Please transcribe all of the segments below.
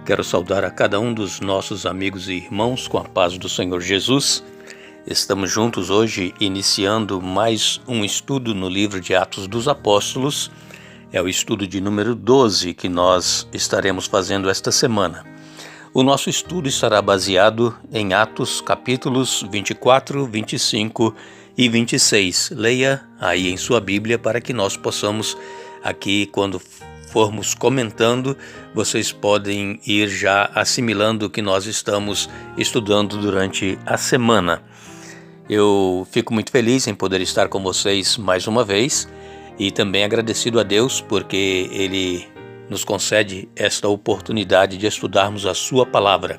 Quero saudar a cada um dos nossos amigos e irmãos com a paz do Senhor Jesus. Estamos juntos hoje iniciando mais um estudo no livro de Atos dos Apóstolos. É o estudo de número 12 que nós estaremos fazendo esta semana. O nosso estudo estará baseado em Atos capítulos 24, 25 e 26. Leia aí em sua Bíblia para que nós possamos aqui, quando formos comentando, vocês podem ir já assimilando o que nós estamos estudando durante a semana. Eu fico muito feliz em poder estar com vocês mais uma vez e também agradecido a Deus porque Ele nos concede esta oportunidade de estudarmos a sua palavra.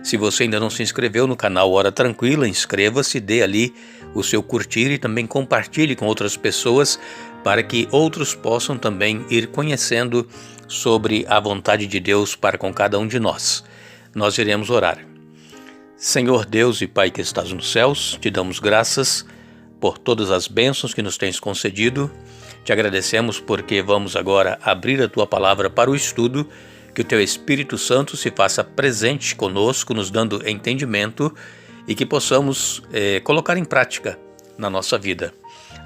Se você ainda não se inscreveu no canal Hora Tranquila, inscreva-se, dê ali o seu curtir e também compartilhe com outras pessoas para que outros possam também ir conhecendo sobre a vontade de Deus para com cada um de nós. Nós iremos orar. Senhor Deus e Pai que estás nos céus, te damos graças por todas as bênçãos que nos tens concedido. Te agradecemos porque vamos agora abrir a tua palavra para o estudo, que o teu Espírito Santo se faça presente conosco, nos dando entendimento e que possamos colocar em prática na nossa vida.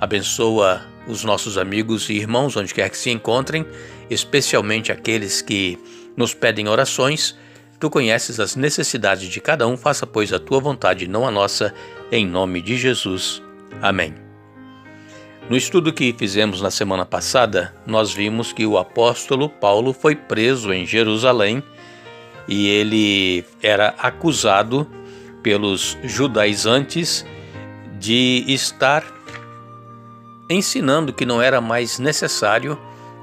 Abençoa os nossos amigos e irmãos onde quer que se encontrem, especialmente aqueles que nos pedem orações. Tu conheces as necessidades de cada um, faça pois a tua vontade, não a nossa, em nome de Jesus. Amém. No estudo que fizemos na semana passada, nós vimos que o apóstolo Paulo foi preso em Jerusalém e ele era acusado pelos judaizantes de estar ensinando que não era mais necessário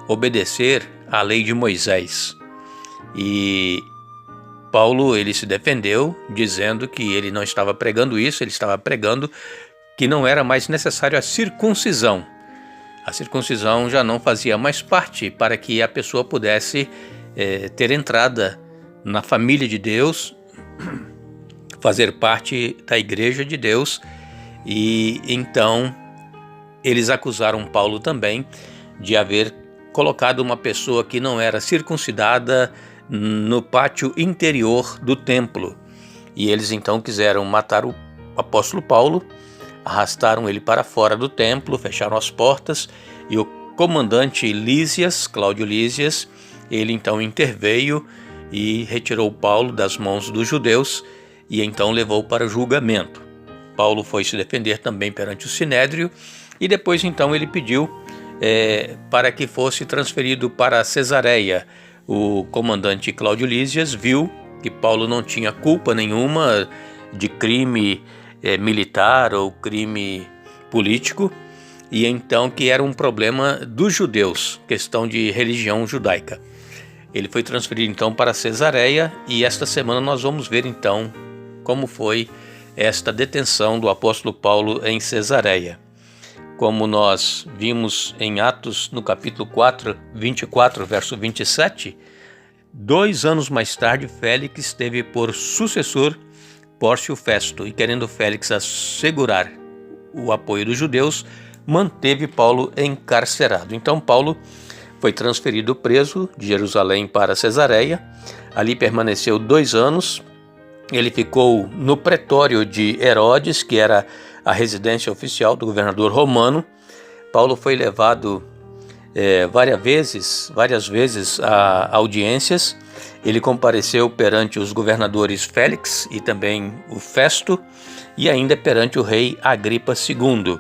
obedecer à lei de Moisés. E Paulo, ele se defendeu dizendo que ele não estava pregando isso, ele estava pregando que não era mais necessário a circuncisão. A circuncisão já não fazia mais parte para que a pessoa pudesse ter entrada na família de Deus, fazer parte da igreja de Deus. E então eles acusaram Paulo também de haver colocado uma pessoa que não era circuncidada no pátio interior do templo. E eles então quiseram matar o apóstolo Paulo, arrastaram ele para fora do templo, fecharam as portas e o comandante Lísias, Cláudio Lísias, ele então interveio e retirou Paulo das mãos dos judeus e então levou para o julgamento. Paulo foi se defender também perante o Sinédrio e depois então ele pediu para que fosse transferido para Cesareia. O comandante Cláudio Lísias viu que Paulo não tinha culpa nenhuma de crime militar ou crime político e então que era um problema dos judeus, questão de religião judaica. Ele foi transferido então para Cesareia e esta semana nós vamos ver então como foi esta detenção do apóstolo Paulo em Cesareia. Como nós vimos em Atos, no capítulo 4, 24, verso 27, 2 anos mais tarde, Félix teve por sucessor Pórcio Festo, e querendo Félix assegurar o apoio dos judeus, manteve Paulo encarcerado. Então Paulo foi transferido preso de Jerusalém para Cesareia, ali permaneceu 2 anos, ele ficou no pretório de Herodes, que era a residência oficial do governador romano. Paulo foi levado várias vezes a audiências. Ele compareceu perante os governadores Félix e também o Festo e ainda perante o rei Agripa II.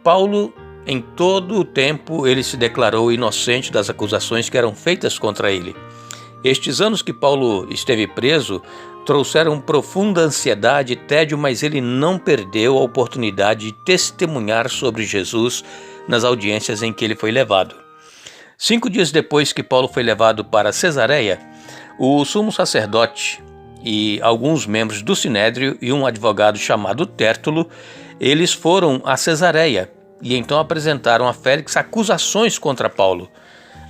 Paulo, em todo o tempo, ele se declarou inocente das acusações que eram feitas contra ele. Estes anos que Paulo esteve preso trouxeram profunda ansiedade e tédio, mas ele não perdeu a oportunidade de testemunhar sobre Jesus nas audiências em que ele foi levado. 5 dias depois que Paulo foi levado para Cesareia, o sumo sacerdote e alguns membros do Sinédrio e um advogado chamado Tértulo, eles foram a Cesareia e então apresentaram a Félix acusações contra Paulo.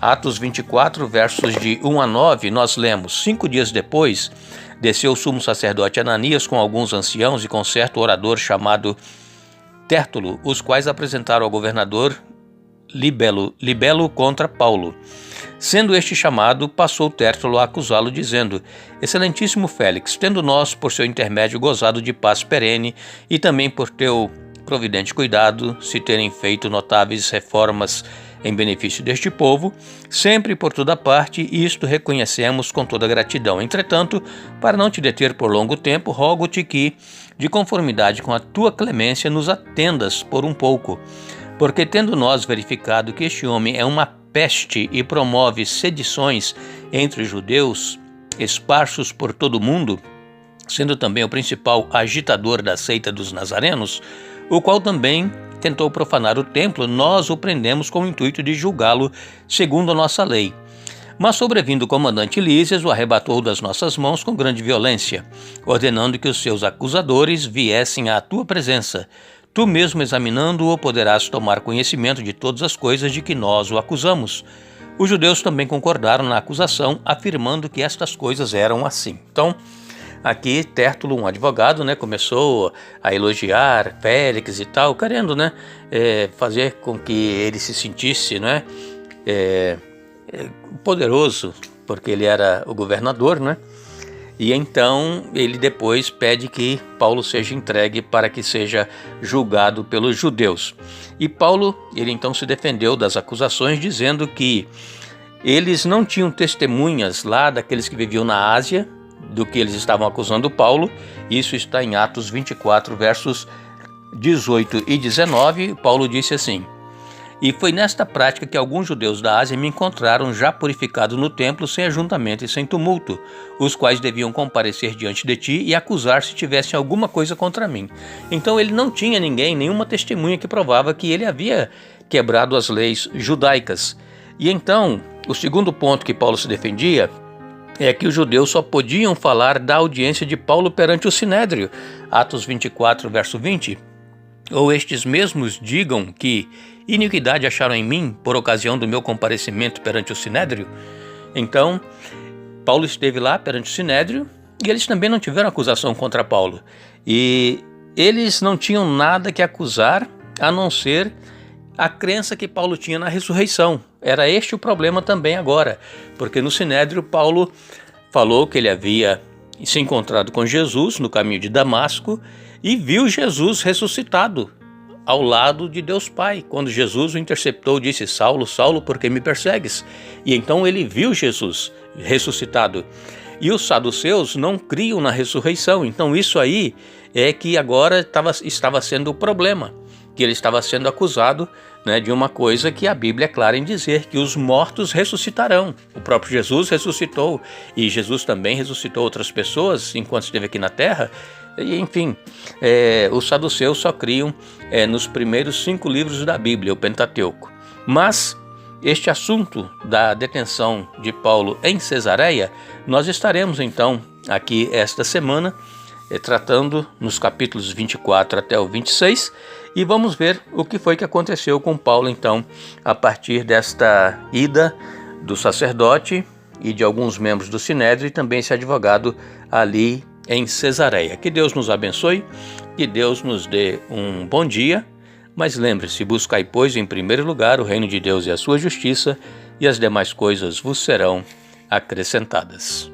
Atos 24, versos de 1 a 9, nós lemos: 5 dias depois, desceu o sumo sacerdote Ananias com alguns anciãos e com certo orador chamado Tértulo, os quais apresentaram ao governador Libelo contra Paulo. Sendo este chamado, passou Tértulo a acusá-lo, dizendo: Excelentíssimo Félix, tendo nós, por seu intermédio, gozado de paz perene, e também por teu providente cuidado, se terem feito notáveis reformas em benefício deste povo, sempre por toda parte, isto reconhecemos com toda gratidão. Entretanto, para não te deter por longo tempo, rogo-te que, de conformidade com a tua clemência, nos atendas por um pouco, porque tendo nós verificado que este homem é uma peste e promove sedições entre os judeus, esparsos por todo o mundo, sendo também o principal agitador da seita dos nazarenos, o qual também tentou profanar o templo, nós o prendemos com o intuito de julgá-lo segundo a nossa lei. Mas sobrevindo o comandante Lísias, o arrebatou das nossas mãos com grande violência, ordenando que os seus acusadores viessem à tua presença. Tu mesmo examinando-o poderás tomar conhecimento de todas as coisas de que nós o acusamos. Os judeus também concordaram na acusação, afirmando que estas coisas eram assim. Então, aqui Tértulo, um advogado, começou a elogiar Félix e tal, querendo fazer com que ele se sentisse poderoso, porque ele era o governador, E então ele depois pede que Paulo seja entregue para que seja julgado pelos judeus. E Paulo, ele então se defendeu das acusações, dizendo que eles não tinham testemunhas lá daqueles que viviam na Ásia, do que eles estavam acusando Paulo. Isso está em Atos 24, versos 18 e 19. Paulo disse assim: E foi nesta prática que alguns judeus da Ásia me encontraram já purificado no templo, sem ajuntamento e sem tumulto, os quais deviam comparecer diante de ti e acusar se tivessem alguma coisa contra mim. Então ele não tinha nenhuma testemunha que provava que ele havia quebrado as leis judaicas. E então, o segundo ponto que Paulo se defendia é que os judeus só podiam falar da audiência de Paulo perante o Sinédrio, Atos 24, verso 20. Ou estes mesmos digam que iniquidade acharam em mim por ocasião do meu comparecimento perante o Sinédrio? Então, Paulo esteve lá perante o Sinédrio e eles também não tiveram acusação contra Paulo. E eles não tinham nada que acusar a não ser a crença que Paulo tinha na ressurreição. Era este o problema também agora, porque no Sinédrio Paulo falou que ele havia se encontrado com Jesus no caminho de Damasco e viu Jesus ressuscitado ao lado de Deus Pai. Quando Jesus o interceptou, disse: Saulo, Saulo, por que me persegues? E então ele viu Jesus ressuscitado. E os saduceus não criam na ressurreição. Então isso aí é que agora estava sendo o problema, que ele estava sendo acusado de uma coisa que a Bíblia é clara em dizer, que os mortos ressuscitarão. O próprio Jesus ressuscitou, e Jesus também ressuscitou outras pessoas enquanto esteve aqui na terra. E, enfim, os saduceus só criam nos primeiros 5 livros da Bíblia, o Pentateuco. Mas este assunto da detenção de Paulo em Cesareia, nós estaremos então aqui esta semana, tratando nos capítulos 24 até o 26, e vamos ver o que foi que aconteceu com Paulo então, a partir desta ida do sacerdote e de alguns membros do Sinédrio e também esse advogado ali em Cesareia. Que Deus nos abençoe, que Deus nos dê um bom dia, mas lembre-se, buscai, pois, em primeiro lugar o reino de Deus e a sua justiça, e as demais coisas vos serão acrescentadas.